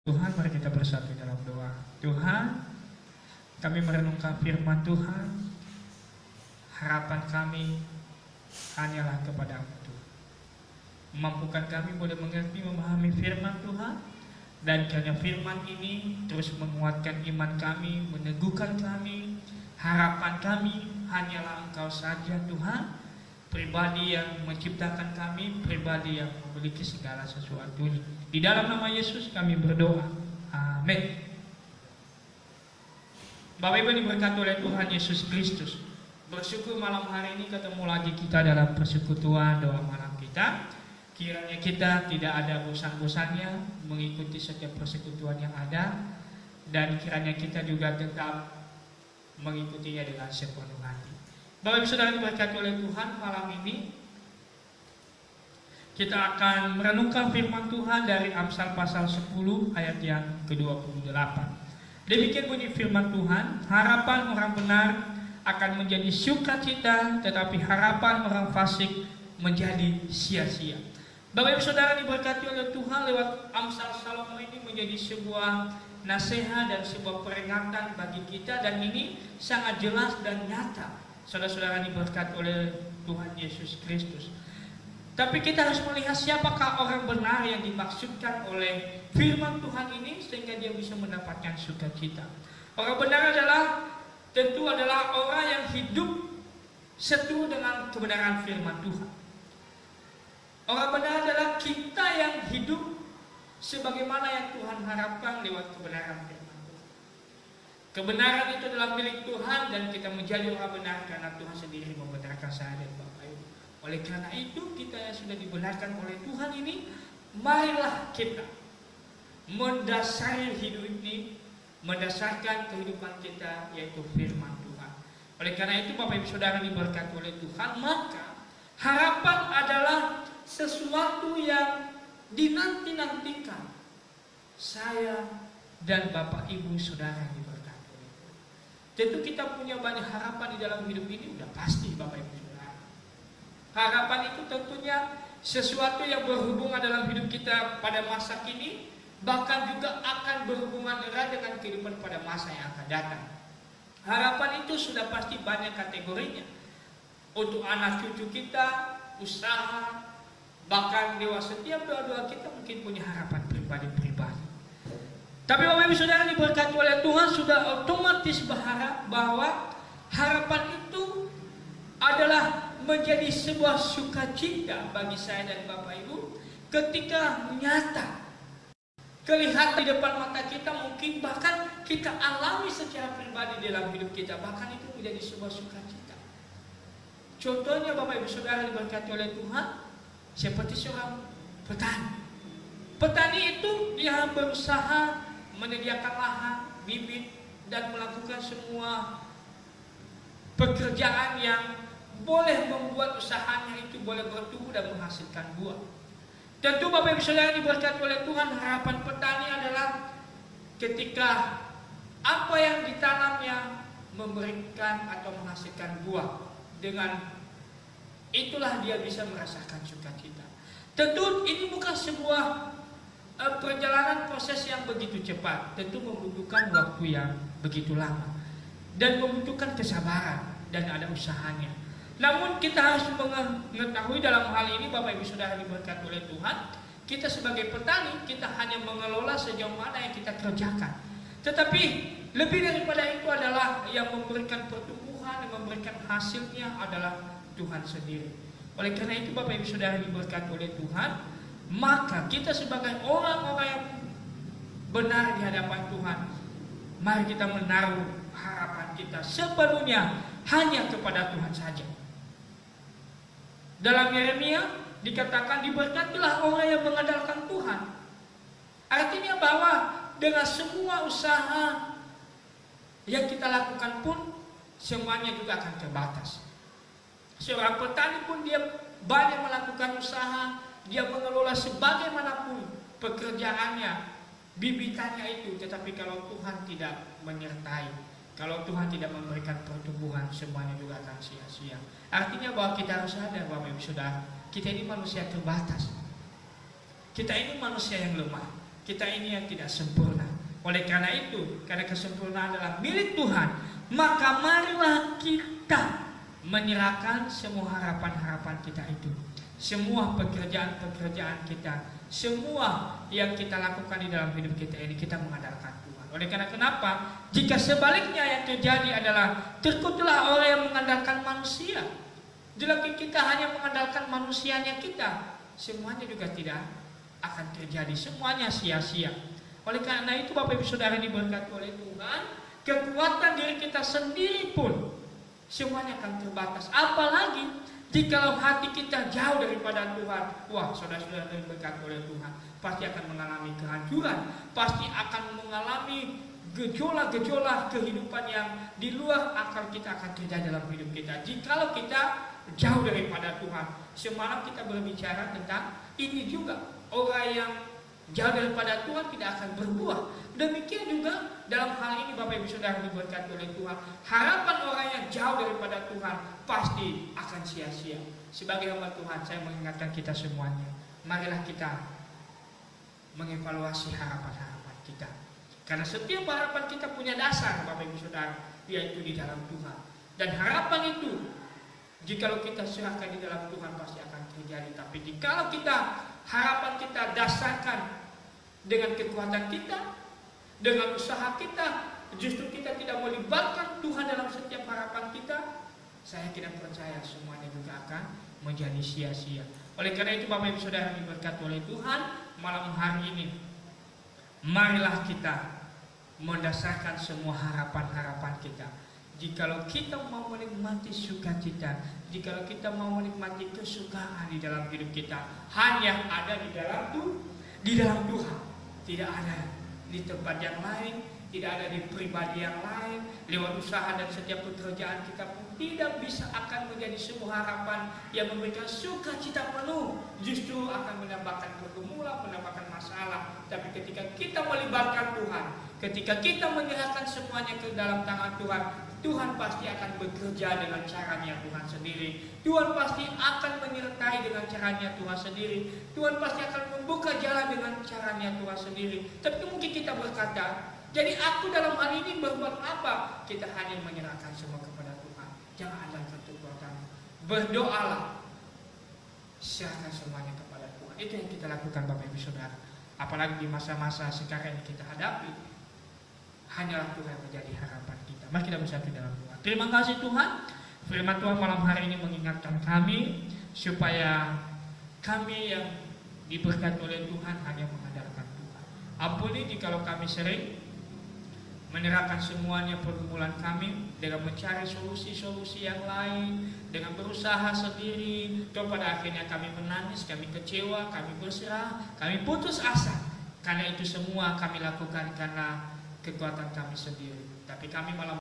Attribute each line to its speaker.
Speaker 1: Tuhan, mari kita bersatu dalam doa. Tuhan, kami merenungkan firman Tuhan. Harapan kami hanyalah kepada-Mu Tuhan. Mampukan kami boleh mengerti, memahami firman Tuhan. Dan kiranya firman ini terus menguatkan iman kami, meneguhkan kami. Harapan kami hanyalah Engkau saja Tuhan, pribadi yang menciptakan kami, pribadi yang memiliki segala sesuatunya. Di dalam nama Yesus kami berdoa. Amin. Bapak Ibu diberkati oleh Tuhan Yesus Kristus. Bersyukur malam hari ini ketemu lagi kita dalam persekutuan doa malam kita. Kiranya kita tidak ada bosan-bosannya mengikuti setiap persekutuan yang ada, dan kiranya kita juga tetap mengikutinya dengan sepenuh hati. Bapak Ibu Saudara diberkati oleh Tuhan, malam ini kita akan merenungkan firman Tuhan dari Amsal pasal 10 ayat yang ke-28. Demikian bunyi firman Tuhan, harapan orang benar akan menjadi sukacita, tetapi harapan orang fasik menjadi sia-sia. Bapak Ibu Saudara diberkati oleh Tuhan, lewat Amsal Salomo ini menjadi sebuah nasihat dan sebuah peringatan bagi kita, dan ini sangat jelas dan nyata. Saudara-saudara diberkati oleh Tuhan Yesus Kristus. Tapi kita harus melihat siapakah orang benar yang dimaksudkan oleh firman Tuhan ini sehingga dia bisa mendapatkan sukacita. Orang benar tentu adalah orang yang hidup setuju dengan kebenaran firman Tuhan. Orang benar adalah kita yang hidup sebagaimana yang Tuhan harapkan lewat kebenaran firman Tuhan. Kebenaran itu adalah milik Tuhan, dan kita menjadi orang benar karena Tuhan sendiri membenarkan saya dan Bapak Ibu. Oleh karena itu, kita yang sudah dibenarkan oleh Tuhan ini, marilah kita mendasari hidup ini, mendasarkan kehidupan kita, yaitu firman Tuhan. Oleh karena itu, Bapak Ibu Saudara diberkati oleh Tuhan, maka harapan adalah sesuatu yang dinanti-nantikan saya dan Bapak Ibu Saudara diberkati oleh Tuhan. Tentu kita punya banyak harapan di dalam hidup ini, udah pasti Bapak Ibu Saudara. Harapan itu tentunya sesuatu yang berhubungan dalam hidup kita pada masa kini, bahkan juga akan berhubungan erat dengan kehidupan pada masa yang akan datang. Harapan itu sudah pasti banyak kategorinya. Untuk anak cucu kita, usaha, bahkan dewasa, setiap doa-doa kita mungkin punya harapan pribadi-pribadi. Tapi Bapak Ibu Saudara diberkati oleh Tuhan, sudah otomatis berharap bahwa harapan itu adalah menjadi sebuah sukacita bagi saya dan Bapak Ibu ketika nyata kelihatan di depan mata kita, mungkin bahkan kita alami secara pribadi dalam hidup kita, bahkan itu menjadi sebuah sukacita. Contohnya Bapak Ibu Saudara diberkati oleh Tuhan, seperti seorang petani. Petani itu dia berusaha menyediakan lahan, bibit, dan melakukan semua pekerjaan yang boleh membuat usahanya itu boleh bertumbuh dan menghasilkan buah. Tentu Bapak Ibu Saudara diberkati oleh Tuhan, harapan petani adalah ketika apa yang ditanamnya memberikan atau menghasilkan buah, dengan itulah dia bisa merasakan sukacita. Tentu ini bukan sebuah perjalanan proses yang begitu cepat. Tentu membutuhkan waktu yang begitu lama dan membutuhkan kesabaran dan ada usahanya. Namun kita harus mengetahui dalam hal ini, Bapak Ibu Saudara diberkati oleh Tuhan, kita sebagai petani, kita hanya mengelola sejauh mana yang kita kerjakan. Tetapi lebih daripada itu adalah yang memberikan pertumbuhan, yang memberikan hasilnya adalah Tuhan sendiri. Oleh karena itu Bapak Ibu Saudara diberkati oleh Tuhan, maka kita sebagai orang-orang yang benar di hadapan Tuhan, mari kita menaruh harapan kita sepenuhnya hanya kepada Tuhan saja. Dalam Yeremia dikatakan, diberkatilah orang yang mengandalkan Tuhan. Artinya bahwa dengan semua usaha yang kita lakukan pun semuanya juga akan terbatas. Seorang petani pun dia banyak melakukan usaha, dia mengelola sebagaimanapun pekerjaannya, bibitannya itu, tetapi kalau Tuhan tidak menyertai, kalau Tuhan tidak memberikan pertumbuhan, semuanya juga akan sia-sia. Artinya bahwa kita harus sadar, Bapak Ibu Saudara, kita ini manusia terbatas. Kita ini manusia yang lemah. kita ini yang tidak sempurna. Oleh karena itu, karena kesempurnaan adalah milik Tuhan, maka marilah kita menyerahkan semua harapan-harapan kita itu, semua pekerjaan-pekerjaan kita, semua yang kita lakukan di dalam hidup kita ini, kita mengandalkan Tuhan. Oleh karena kenapa? Jika sebaliknya yang terjadi adalah terkutuklah orang yang mengandalkan manusia. Jika kita hanya mengandalkan manusianya kita, semuanya juga tidak akan terjadi, semuanya sia-sia. Oleh karena itu Bapak Ibu Saudara diberkati oleh Tuhan, kekuatan diri kita sendiri pun semuanya akan terbatas. Apalagi jikalau hati kita jauh daripada Tuhan, wah saudara-saudara diberkati oleh Tuhan, pasti akan mengalami kehancuran, pasti akan mengalami gejolak-gejolak kehidupan yang di luar akal kita akan terjadi dalam hidup kita. Jikalau kita jauh daripada Tuhan, semalam kita berbicara tentang ini juga, orang yang jauh daripada Tuhan tidak akan berbuah. Demikian juga dalam hal ini Bapak Ibu Saudara diberkati oleh Tuhan, harapan orang yang jauh daripada Tuhan pasti akan sia-sia. Sebagai hamba Tuhan, saya mengingatkan kita semuanya, marilah kita mengevaluasi harapan-harapan kita. Karena setiap harapan kita punya dasar Bapak Ibu Saudara, yaitu di dalam Tuhan. Dan harapan itu, jikalau kita serahkan di dalam Tuhan pasti akan terjadi. Tapi jikalau kita harapan kita dasarkan dengan kekuatan kita, dengan usaha kita, justru kita tidak melibatkan Tuhan dalam setiap harapan kita, saya tidak percaya semuanya juga akan menjadi sia-sia. Oleh karena itu Bapak Ibu Saudara diberkati oleh Tuhan, malam hari ini marilah kita mendasarkan semua harapan-harapan kita. Jikalau kita mau menikmati sukacita, jikalau kita mau menikmati kesukaan di dalam hidup kita, hanya ada di dalam Tuhan, tidak ada di tempat yang lain, tidak ada di pribadi yang lain, lewat usaha dan setiap pekerjaan kita pun tidak bisa akan menjadi sebuah harapan yang memberikan sukacita penuh, justru akan menambahkan pergumulan, menambahkan masalah. Tapi ketika kita melibatkan Tuhan, ketika kita menyerahkan semuanya ke dalam tangan Tuhan, Tuhan pasti akan bekerja dengan caranya Tuhan sendiri. Tuhan pasti akan menyertai dengan caranya Tuhan sendiri. Tuhan pasti akan membuka jalan dengan caranya Tuhan sendiri. Tapi mungkin kita berkata, jadi aku dalam hal ini berbuat apa? Kita hanya menyerahkan semua kepada Tuhan. Jangan andalkan kekuatan. Berdoalah, serahkan semuanya kepada Tuhan. Itu yang kita lakukan Bapak Ibu Saudara. Apalagi di masa-masa sekarang yang kita hadapi, hanyalah Tuhan menjadi harapan kita. Mari kita bersatu dalam doa. Terima kasih Tuhan. Firman Tuhan malam hari ini mengingatkan kami supaya kami yang diberkati oleh Tuhan hanya mengandalkan Tuhan. Ampuni jikalau kami sering menyerahkan semuanya pergumulan kami dengan mencari solusi-solusi yang lain, dengan berusaha sendiri, dan pada akhirnya kami menangis, kami kecewa, kami berserah, kami putus asa. Karena itu semua kami lakukan karena kekuatan kami sendiri. Tapi kami malam